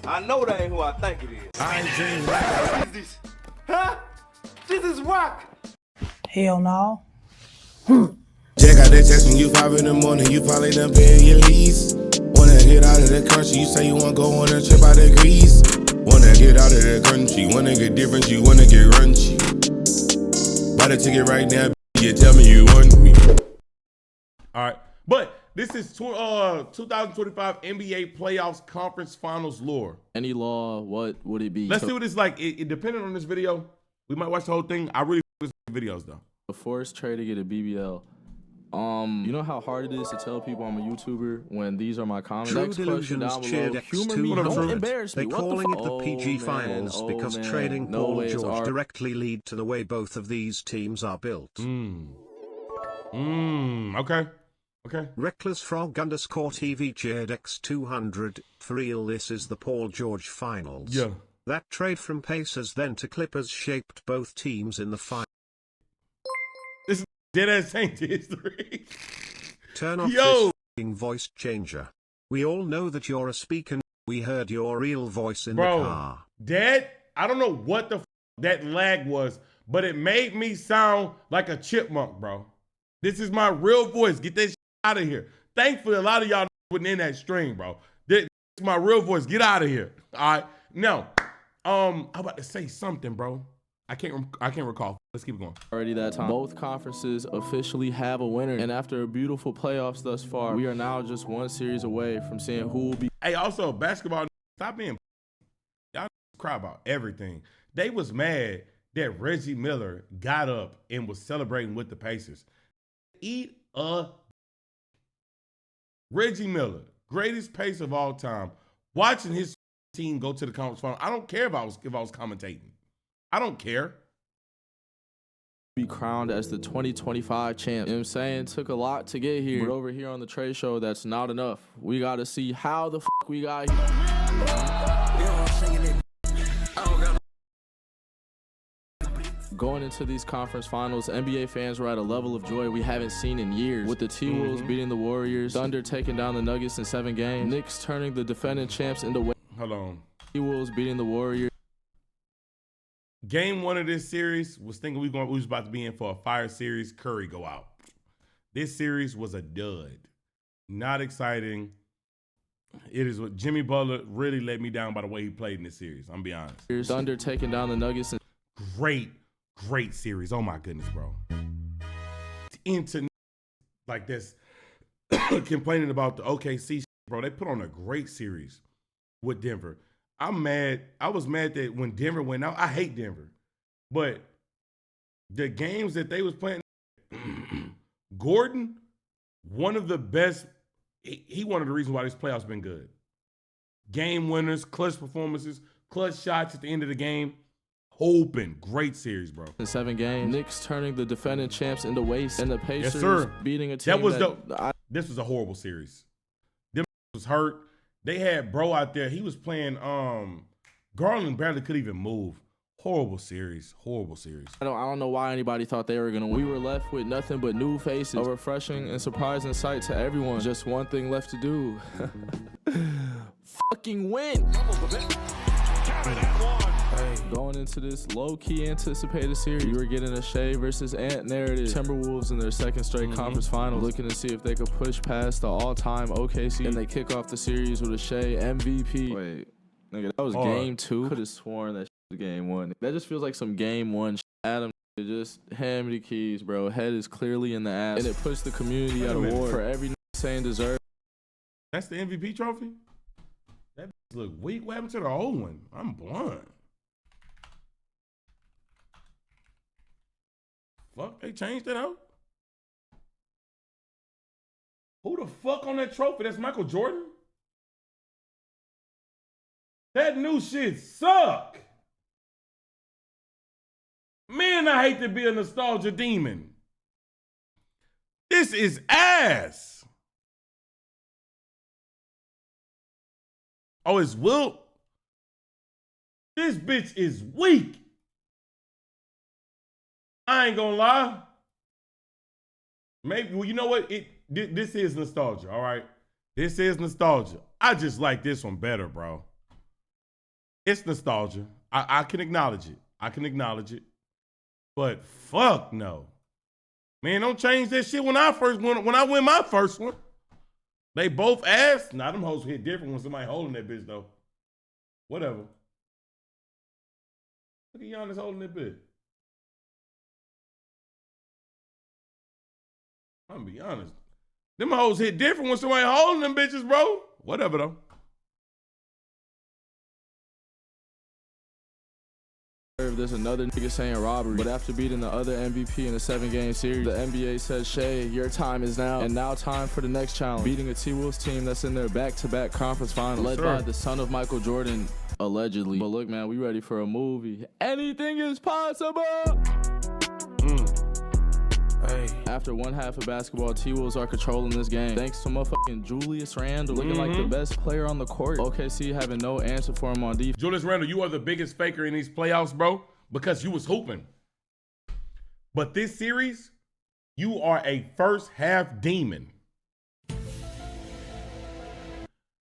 I know that ain't who I think it is. I ain't seen What is this? Huh? This is rock. Hell no. Check out that text when you 5 in the morning, you probably done paying your lease. Wanna get out of the country, you say you wanna go on a trip out of Greece. Wanna get out of the country, wanna get different, you wanna get runchy. Buy the ticket right now, you tell me you want me. All right, but this is 2025 NBA playoffs conference finals lore. Any law, what would it be? Let's see what it's like. It depending on this video, we might watch the whole thing. I really like this videos though. A forced trade to get a BBL. You know how hard it is to tell people I'm a YouTuber when these are my comments? True Delusions cheered Don't X200. embarrass me. They're calling it the PG Finals because trading Paul George directly lead to the way both of these teams are built. Okay. Reckless Frog _TV cheered X200. For real, this is the Paul George Finals. Yeah. That trade from Pacers then to Clippers shaped both teams in the final. This is dead ass Saints history. Turn off this f***ing voice changer. We all know that you're a speaker. We heard your real voice in the car. Dad, I don't know what the that lag was, but it made me sound like a chipmunk, bro. This is my real voice. Get that shit out of here. Thankfully, a lot of y'all wasn't in that stream, bro. This is my real voice. Get out of here. All right. Now, I'm about to say something, bro. I can't recall. Let's keep going. Already that time. Both conferences officially have a winner. And after a beautiful playoffs thus far, we are now just one series away from seeing who will be. Hey, also, basketball, stop being y'all cry about everything. They was mad that Reggie Miller got up and was celebrating with the Pacers. Eat a Reggie Miller, greatest pacer of all time, watching his team go to the conference final. I don't care if I was commentating. I don't care. Be crowned as the 2025 champ. You know what I'm saying? Took a lot to get here. But over here on the Trey Show, that's not enough. We got to see how the fuck we got here. Going into these conference finals, NBA fans were at a level of joy we haven't seen in years. With the T-Wolves beating the Warriors, Thunder taking down the Nuggets in 7 games, Knicks turning the defending champs into Hold on. T-Wolves beating the Warriors. Game 1 of this series was thinking we was about to be in for a fire series. Curry go out. This series was a dud. Not exciting. It is what Jimmy Butler really let me down by the way he played in this series. I'm be honest. Thunder taking down the Nuggets. Great series. Oh my goodness, bro. Into like this complaining about the OKC shit, bro. They put on a great series with Denver. I'm mad. I was mad that when Denver went out, I hate Denver. But the games that they was playing, Gordon, one of the best, he one of the reasons why this playoffs been good. Game winners, clutch performances, clutch shots at the end of the game. Hoping. Great series, bro. In 7 games, Knicks turning the defending champs into waste, and the Pacers beating a team this was a horrible series. Them was hurt. They had bro out there. He was playing. Garland barely could even move. Horrible series. I don't know why anybody thought they were gonna win. We were left with nothing but new faces. A refreshing and surprising sight to everyone. Just one thing left to do. Fucking win. Going into this low-key anticipated series, we were getting a Shea versus Ant narrative. Timberwolves in their 2nd straight conference finals, looking to see if they could push past the all-time OKC, and they kick off the series with a Shea MVP. Wait, nigga, that was game 2. Could have sworn that was game 1. That just feels like some game 1 shit. Adam just hand me the keys, bro. Head is clearly in the ass, and it puts the community at war for every saying deserve. That's the MVP trophy? That look weak. What happened to the old one? I'm blind. Fuck, they changed it out? Who the fuck on that trophy? That's Michael Jordan? That new shit suck. Man, I hate to be a nostalgia demon. This is ass. Oh, it's Wilt? This bitch is weak. I ain't gonna lie. Maybe, well, you know what? This is nostalgia, all right? This is nostalgia. I just like this one better, bro. It's nostalgia. I can acknowledge it. I can acknowledge it. But fuck no. Man, don't change that shit when I win my first one. They both ass. Nah, them hoes hit different when somebody holding that bitch though. Whatever. Look at Giannis holding that bitch. I'm gonna be honest. Them hoes hit different when somebody holding them bitches, bro. Whatever though. There's another nigga saying robbery, but after beating the other MVP in a 7-game series, the NBA says, Shay, your time is now, and now time for the next challenge. Beating a T-Wolves team that's in their back-to-back conference finals, led by the son of Michael Jordan, allegedly. But look, man, we ready for a movie. Anything is possible! Hey. After one half of basketball, T-Wolves are controlling this game. Thanks to motherfucking Julius Randle, looking like the best player on the court. OKC having no answer for him on defense. Julius Randle, you are the biggest faker in these playoffs, bro, because you was hooping. But this series, you are a first half demon.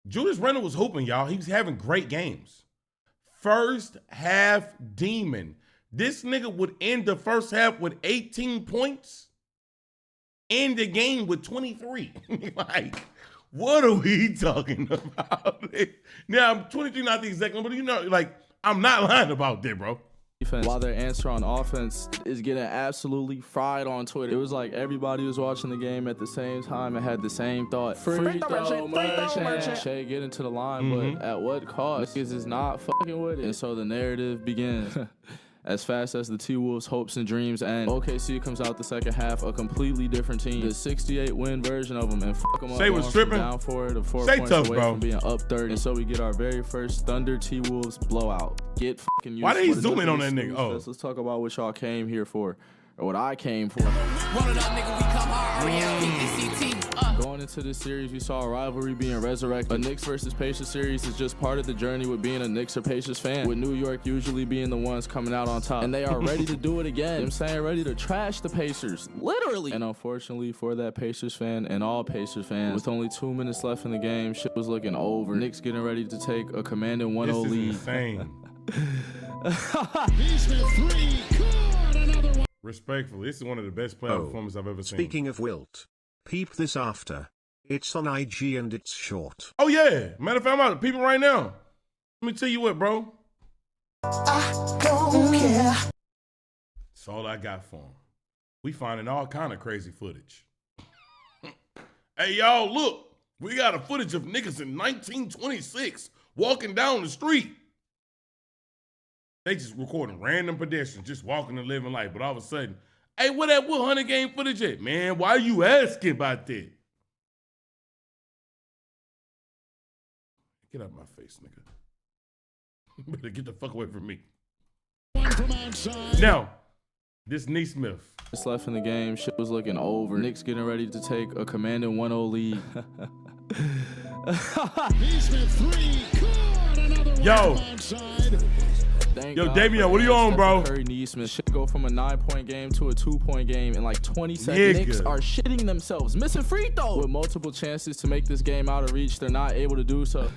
Julius Randle was hooping, y'all. He was having great games. First half demon. This nigga would end the first half with 18 points, end the game with 23. Like, what are we talking about? Now, I'm 23, not the exact number, but you know, like, I'm not lying about that, bro. While their answer on offense is getting absolutely fried on Twitter. It was like everybody was watching the game at the same time and had the same thought. Free throw merchant. Shay get into the line, but at what cost? Niggas is not fucking with it. And so the narrative begins. As fast as the T-Wolves' hopes and dreams end, OKC comes out the second half a completely different team. The 68-win version of them, and fuck them up. Shay was tripping. Down for it, 4 Shay points tough, away bro. from being up 30. And so we get our very first Thunder T-Wolves blowout. Get fucking used. Why did he to zoom in on that nigga? Oh. Let's talk about what y'all came here for, or what I came for. Going into this series, we saw a rivalry being resurrected. A Knicks versus Pacers series is just part of the journey with being a Knicks or Pacers fan, with New York usually being the ones coming out on top. And they are ready to do it again. I'm saying ready to trash the Pacers, literally. And unfortunately for that Pacers fan and all Pacers fans, with only 2 minutes left in the game, shit was looking over. Knicks getting ready to take a commanding 1-0 lead. Insane. Respectfully, this is one of the best playoff performances I've ever seen. Speaking of wilt, peep this after. It's on IG and it's short. Oh yeah, matter of fact, I'm out peeping right now. Let me tell you what, bro. I don't care. That's all I got for him. We finding all kind of crazy footage. Hey y'all, look, we got a footage of niggas in 1926 walking down the street. They just recording random pedestrians just walking and living life, but all of a sudden, hey, what that 100 game footage at? Man, why are you asking about that? Get out of my face, nigga. Better get the fuck away from me. Now, this Neesmith. It's left in the game, shit was looking over. Knicks getting ready to take a commanding 1-0 lead. Yo. Yo, Davion, what are you on, bro? Curry Neesmith should go from a 9-point game to a 2-point game in like 20 seconds. Knicks are shitting themselves, missing free throw. With multiple chances to make this game out of reach, they're not able to do so.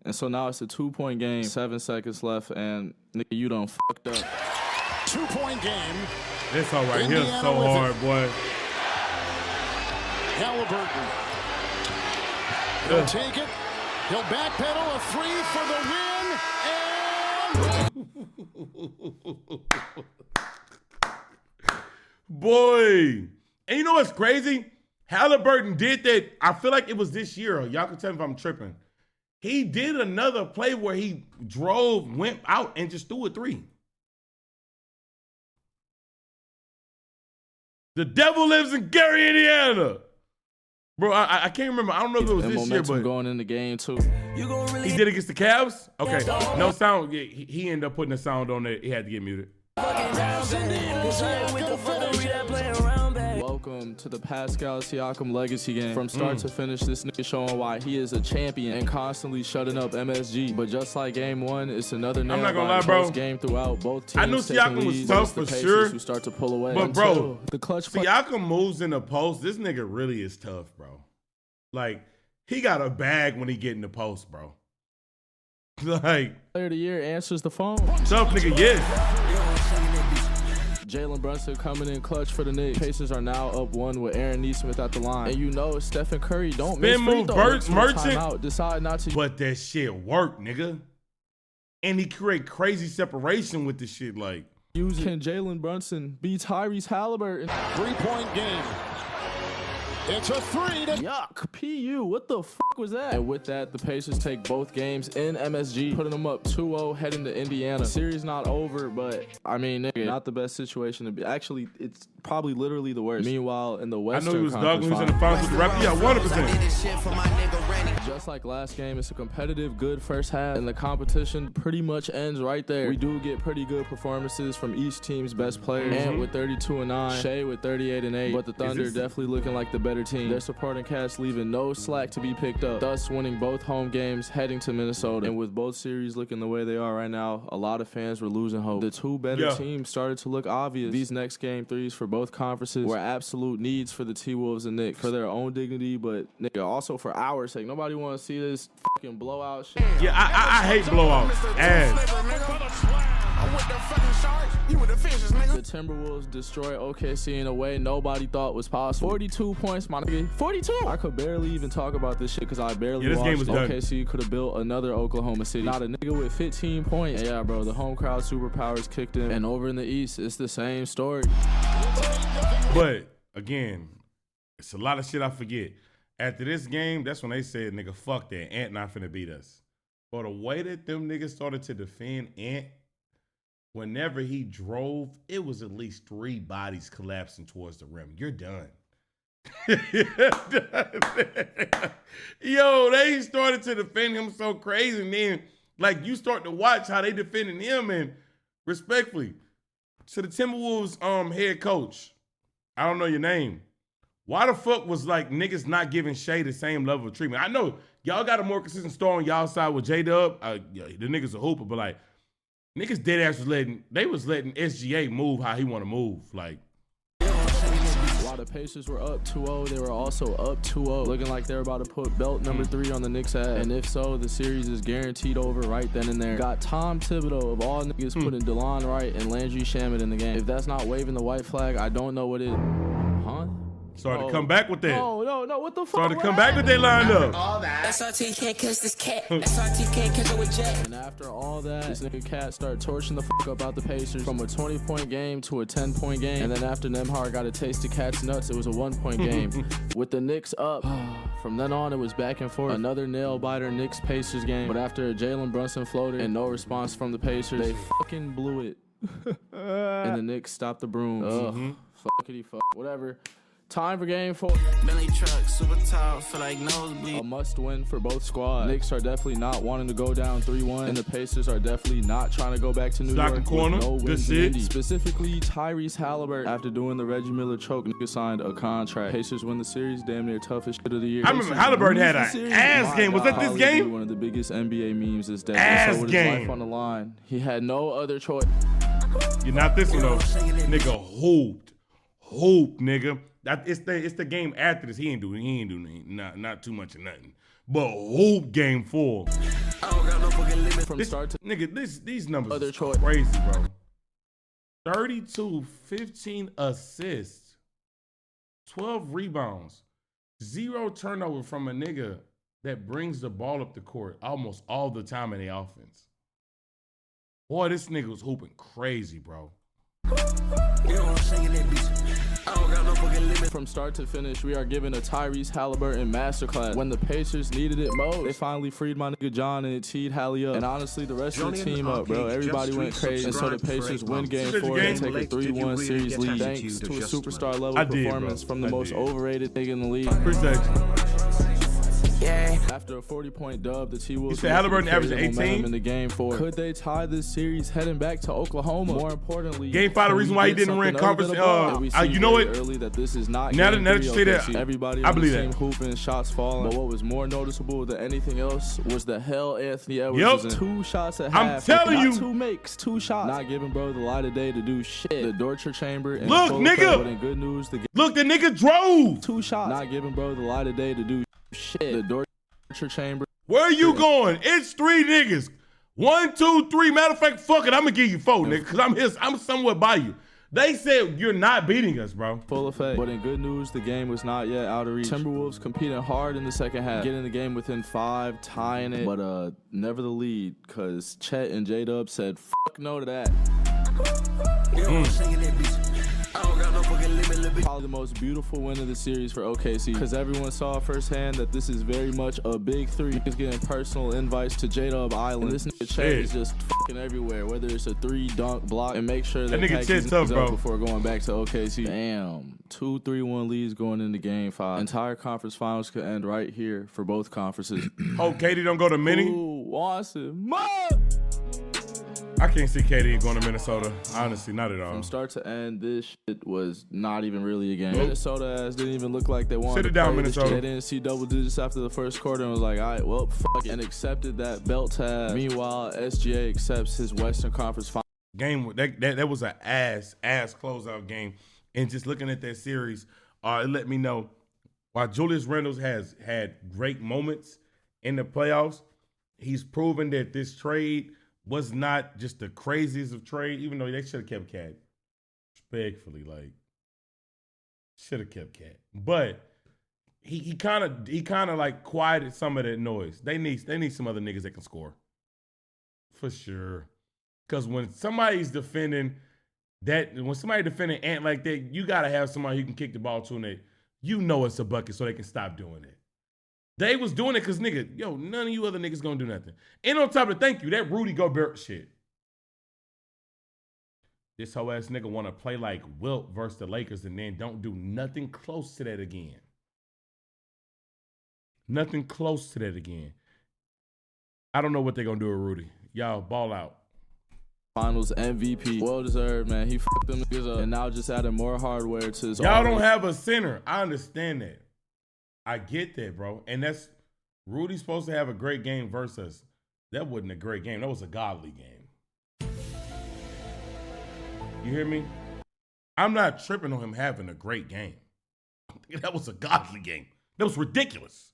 And so now it's a 2-point game, 7 seconds left, and nigga, you done fucked up. 2-point game. It's all right. He's so hard, boy. Halliburton. He'll take it. He'll backpedal a 3 for the win. Boy. And you know what's crazy? Halliburton did that. I feel like it was this year. Y'all can tell me if I'm tripping. He did another play where he drove, went out, and just threw a 3. The devil lives in Gary, Indiana. Bro, I can't remember. I don't know if it was this year, but going in the game too. He did against the Cavs? Okay. No sound. Yeah, he ended up putting a sound on there. He had to get muted. Welcome to the Pascal Siakam legacy game. From start to finish, this nigga showing why he is a champion and constantly shutting up MSG. But just like game 1, it's another nail. I'm not gonna lie, bro. Game throughout both teams. I knew Siakam was tough for sure. Who start to pull away. But bro, the clutch. Siakam moves in the post. This nigga really is tough, bro. Like he got a bag when he get in the post, bro. Like Player of the year answers the phone. What's up, nigga? Yes. Jalen Brunson coming in clutch for the Knicks. Pacers are now up 1 with Aaron Nesmith at the line. And you know Stephen Curry don't miss free throws. Merchant. Decide not to. But that shit worked, nigga. And he create crazy separation with this shit, like. Can Jalen Brunson be Tyrese Halliburton? 3-point game. It's a 3 to Yuck, PU, what the fuck was that? And with that, the Pacers take both games in MSG, putting them up 2-0, heading to Indiana. Series not over, but I mean, nigga, not the best situation to be. Actually, it's probably literally the worst. Meanwhile, in the Western I know he was Conference dogging, he was in the finals with the Raptors. Yeah, 100%. Just like last game, it's a competitive, good first half, and the competition pretty much ends right there. We do get pretty good performances from each team's best players. Ant with 32-9, Shea with 38-8, but the Thunder definitely looking like the better team. Their supporting cast leaving no slack to be picked up, thus winning both home games, heading to Minnesota. And with both series looking the way they are right now, a lot of fans were losing hope. The two better teams started to look obvious. These next game threes for both conferences were absolute needs for the T-Wolves and Knicks, for their own dignity, but nigga, also for our sake. Nobody want to see this fucking blowout shit. Yeah, I hate blowouts. Ass. The Timberwolves destroy OKC in a way nobody thought was possible. 42 points, my nigga. 42! I could barely even talk about this shit because I barely this game watched. was done. OKC could have built another Oklahoma City. Not a nigga with 15 points. And yeah, bro, the home crowd superpowers kicked in. And over in the East, it's the same story. But, again, it's a lot of shit I forget. After this game, that's when they said, nigga, fuck that. Ant not finna beat us. But the way that them niggas started to defend Ant, whenever he drove, it was at least 3 bodies collapsing towards the rim. You're done. Yo, they started to defend him so crazy. And then, like, you start to watch how they defending him. And respectfully, to the Timberwolves head coach, I don't know your name. Why the fuck was, like, niggas not giving Shea the same level of treatment? I know y'all got a more consistent star on y'all side with J-Dub. The niggas a hooper, but, like, niggas dead ass was letting SGA move how he want to move. Like, while the Pacers were up 2-0, they were also up 2-0, looking like they were about to put belt number 3 on the Knicks' ass. And if so, the series is guaranteed over right then and there. Got Tom Thibodeau of all niggas putting DeLon Wright and Landry Shamet in the game. If that's not waving the white flag, I don't know what is. Huh? Started to come back with that. No, what the fuck? Started to come back with that lineup. All that. SRT can't catch this cat. SRT can't catch it with Jack. And after all that, this nigga Cat started torching the fuck up out the Pacers from a 20-point game to a 10-point game. And then after Nembhard got a taste of Cat's nuts, it was a 1-point game. With the Knicks up, from then on it was back and forth. Another nail-biter Knicks-Pacers game. But after a Jalen Brunson floater and no response from the Pacers, they fucking blew it. And the Knicks stopped the brooms. Fuckity fuck. Whatever. Time for game 4. Bentley truck, super tall, feel like nosebleed. A must win for both squads. Knicks are definitely not wanting to go down 3-1, and the Pacers are definitely not trying to go back to New York with corner. no Good wins shit. in Indy. Specifically, Tyrese Halliburton, after doing the Reggie Miller choke, nigga signed a contract. Pacers win the series, damn near toughest shit of the year. I remember Halliburton had an ass game. Was that this game? One of the biggest NBA memes is that. Ass so with game. his life on the line, he had no other choice. You're not this one though. Nigga hooped, nigga. It's the game after this. He ain't doing not too much of nothing. But hoop game 4. From start to nigga, these numbers other is choice. crazy, bro. 32, 15 assists, 12 rebounds, 0 turnover from a nigga that brings the ball up the court almost all the time in the offense. Boy, this nigga was hooping crazy, bro. From start to finish, we are giving a Tyrese Halliburton masterclass. When the Pacers needed it most, they finally freed my nigga John and it teed Hallie up. And honestly, the rest of the team up, bro. Everybody went crazy. And so the Pacers win game 4 and take a 3-1 series lead thanks to a superstar level performance from the most overrated nigga in the league. Appreciate you. Yeah. After a 40-point dub, the T-Wolves said Halliburton averaged 18 in the game 4. Could they tie this series heading back to Oklahoma? More importantly, game 5, the reason why he didn't win conference. You know what? Early that this is not now that you say that, everybody I on the believe team that. hooping, shots falling. But what was more noticeable than anything else was the hell Anthony Edwards was in. 2 shots at half. I'm telling you, 2 makes, 2 shots. Not giving bro the light of day to do shit. The torture chamber. And look, nigga. But in good news, the nigga drove. 2 shots. Not giving bro the light of day to do shit. The torture chamber. Where are you going? It's 3 niggas. 1, 2, 3. Matter of fact, fuck it. I'm gonna give you 4, nigga, because I'm here. I'm somewhat by you. They said you're not beating us, bro. Full effect. But in good news, the game was not yet out of reach. Timberwolves competing hard in the second half, getting the game within 5, tying it, but never the lead, because Chet and J-Dub said fuck no to that. Probably the most beautiful win of the series for OKC, because everyone saw firsthand that this is very much a big three. He's getting personal invites to J-Dub Island. And this nigga Chet is just fucking everywhere, whether it's a 3, dunk, block, and make sure that nigga Chet's tough, bro. Before going back to OKC. Damn, 2-3-1 leads going into Game 5. Entire conference finals could end right here for both conferences. Hope Katie don't go to Mini. Who wants it more? I can't see KD going to Minnesota. Honestly, not at all. From start to end, this shit was not even really a game. Minnesota ass didn't even look like they wanted Sit it down, Minnesota. They didn't see double digits after the first quarter and was like, all right, well, fuck it, and accepted that belt tab. Meanwhile, SGA accepts his Western Conference final. Game that was an ass closeout game. And just looking at that series, it let me know while Julius Randle has had great moments in the playoffs, he's proven that this trade was not just the craziest of trade, even though they should have kept Cat. Respectfully, like, should have kept Cat. But he kind of like quieted some of that noise. They need some other niggas that can score. For sure. Because when somebody's defending Ant like that, you gotta have somebody who can kick the ball to, and you know it's a bucket, so they can stop doing it. They was doing it because, nigga, none of you other niggas gonna do nothing. And on top of it, thank you, that Rudy Gobert shit. This whole ass nigga want to play like Wilt versus the Lakers and then don't do nothing close to that again. Nothing close to that again. I don't know what they're gonna do with Rudy. Y'all ball out. Finals MVP. Well deserved, man. He fucked them niggas up. And now just adding more hardware to his Y'all don't have a center. I understand that. I get that, bro. And Rudy's supposed to have a great game versus us. That wasn't a great game. That was a godly game. You hear me? I'm not tripping on him having a great game. That was a godly game. That was ridiculous.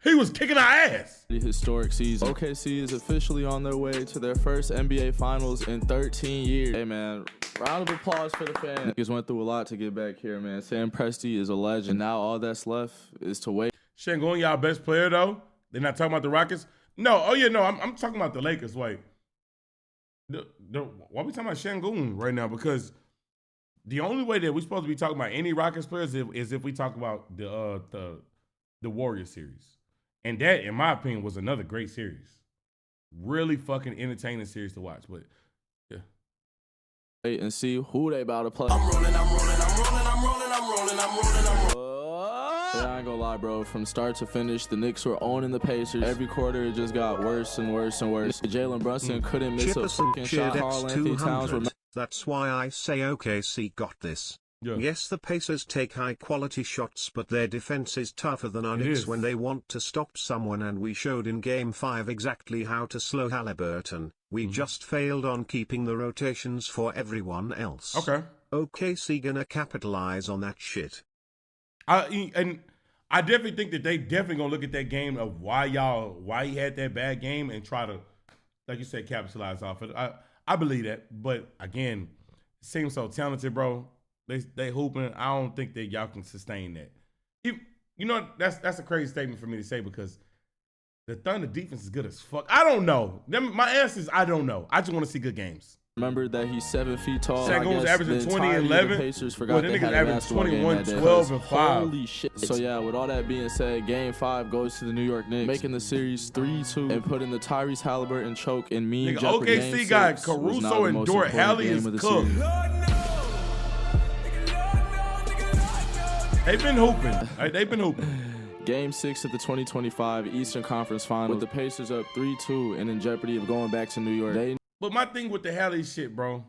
He was kicking our ass. The historic season. OKC is officially on their way to their first NBA Finals in 13 years. Hey, man, round of applause for the fans. Niggas went through a lot to get back here, man. Sam Presti is a legend. Now all that's left is to wait. Şengün, y'all best player, though? They're not talking about the Rockets? No. Oh, yeah, no. I'm talking about the Lakers. Wait. Why are we talking about Şengün right now? Because the only way that we're supposed to be talking about any Rockets players is if we talk about the Warriors series. And that, in my opinion, was another great series. Really fucking entertaining series to watch. But, yeah. Wait and see who they about to play. I'm rolling. Yeah, I ain't gonna lie, bro. From start to finish, the Knicks were owning the Pacers. Every quarter, it just got worse and worse and worse. Jalen Brunson couldn't miss a fucking shot. Karl Anthony Towns. That's why I say OKC got this. Yeah. Yes, the Pacers take high-quality shots, but their defense is tougher than our Knicks when they want to stop someone, and we showed in Game 5 exactly how to slow Halliburton. We just failed on keeping the rotations for everyone else. Okay. OKC gonna capitalize on that shit. I definitely think that they definitely gonna look at that game of why he had that bad game and try to, like you said, capitalize off it. I believe that, but again, it seems so talented, bro. They hooping. I don't think that y'all can sustain that. You know, that's a crazy statement for me to say because the Thunder defense is good as fuck. I don't know. My answer is I don't know. I just want to see good games. Remember that he's 7 feet tall. Şengün was averaging 20 and 11. Pacers forgot they had a basketball 21, game 12, and 5. Holy shit. So yeah, with all that being said, Game 5 goes to the New York Knicks, making the series 3-2 and putting the Tyrese Halliburton choke in mean jeopardy. OKC got Caruso and Dort. Hallie is cooked. They've been hooping. Game 6 of the 2025 Eastern Conference Final, with the Pacers up 3-2 and in jeopardy of going back to New York. But my thing with the Hallie shit, bro,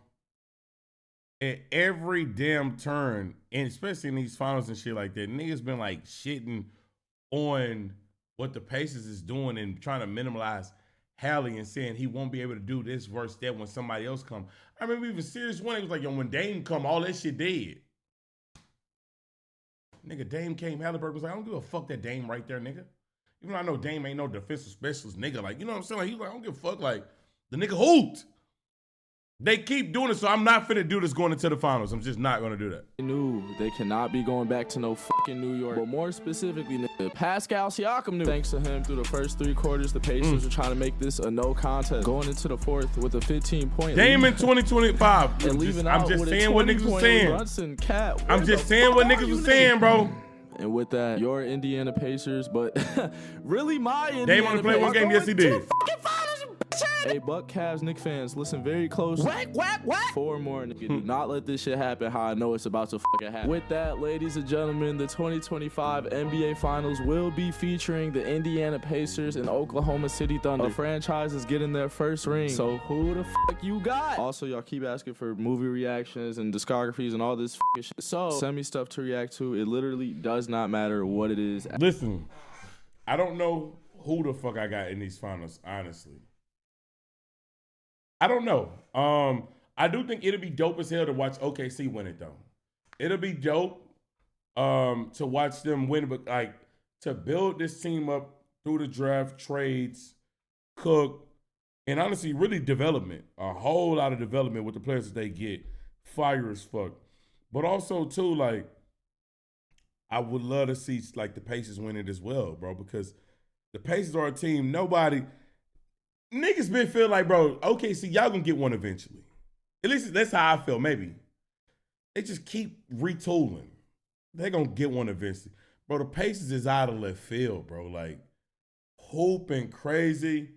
at every damn turn, and especially in these finals and shit like that, niggas been like shitting on what the Pacers is doing and trying to minimize Hallie and saying he won't be able to do this versus that when somebody else come. I remember even Series 1, it was like, yo, when Dame come, all that shit dead. Nigga, Dame came, Halliburton was like, I don't give a fuck that Dame right there, nigga. Even though I know Dame ain't no defensive specialist nigga. Like, you know what I'm saying? Like, he's like, I don't give a fuck. Like, the nigga hooped. They keep doing it, so I'm not finna do this going into the finals. I'm just not gonna do that. They knew they cannot be going back to no fucking New York. But more specifically, nigga, Pascal Siakam knew. Thanks to him, through the first 3 quarters, the Pacers are trying to make this a no contest. Going into the 4th with a 15-point Dame in 2025. and leaving I'm out just with saying a what niggas was saying. Brunson cat. I'm just saying what niggas was saying, bro. And with that, your Indiana Pacers, but really my Indiana Dame only played one game. Yes, he did. Hey, Buck, Cavs, Knicks fans, listen very close. Whack. 4 more, nigga. Do not let this shit happen how I know it's about to fucking happen. With that, ladies and gentlemen, the 2025 NBA Finals will be featuring the Indiana Pacers and Oklahoma City Thunder. A franchise is getting their first ring. So who the fuck you got? Also, y'all keep asking for movie reactions and discographies and all this fucking shit. So send me stuff to react to. It literally does not matter what it is. Listen, I don't know who the fuck I got in these finals, honestly. I don't know. I do think it'll be dope as hell to watch OKC win it though. It'll be dope to watch them win, but like to build this team up through the draft, trades, cook, and honestly, really development. A whole lot of development with the players that they get. Fire as fuck. But also too, like, I would love to see like the Pacers win it as well, bro, because the Pacers are a team niggas been feel like, bro, okay, see, y'all gonna get one eventually. At least that's how I feel, maybe. They just keep retooling. They gonna get one eventually. Bro, the Pacers is out of left field, bro. Like, hooping crazy.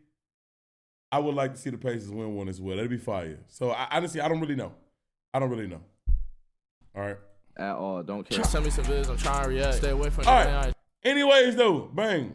I would like to see the Pacers win one as well. That'd be fire. So, honestly, I don't really know. All right. At all. Don't care. Send me some vids. I'm trying to react. Stay away from all right. Anyways, though, bang.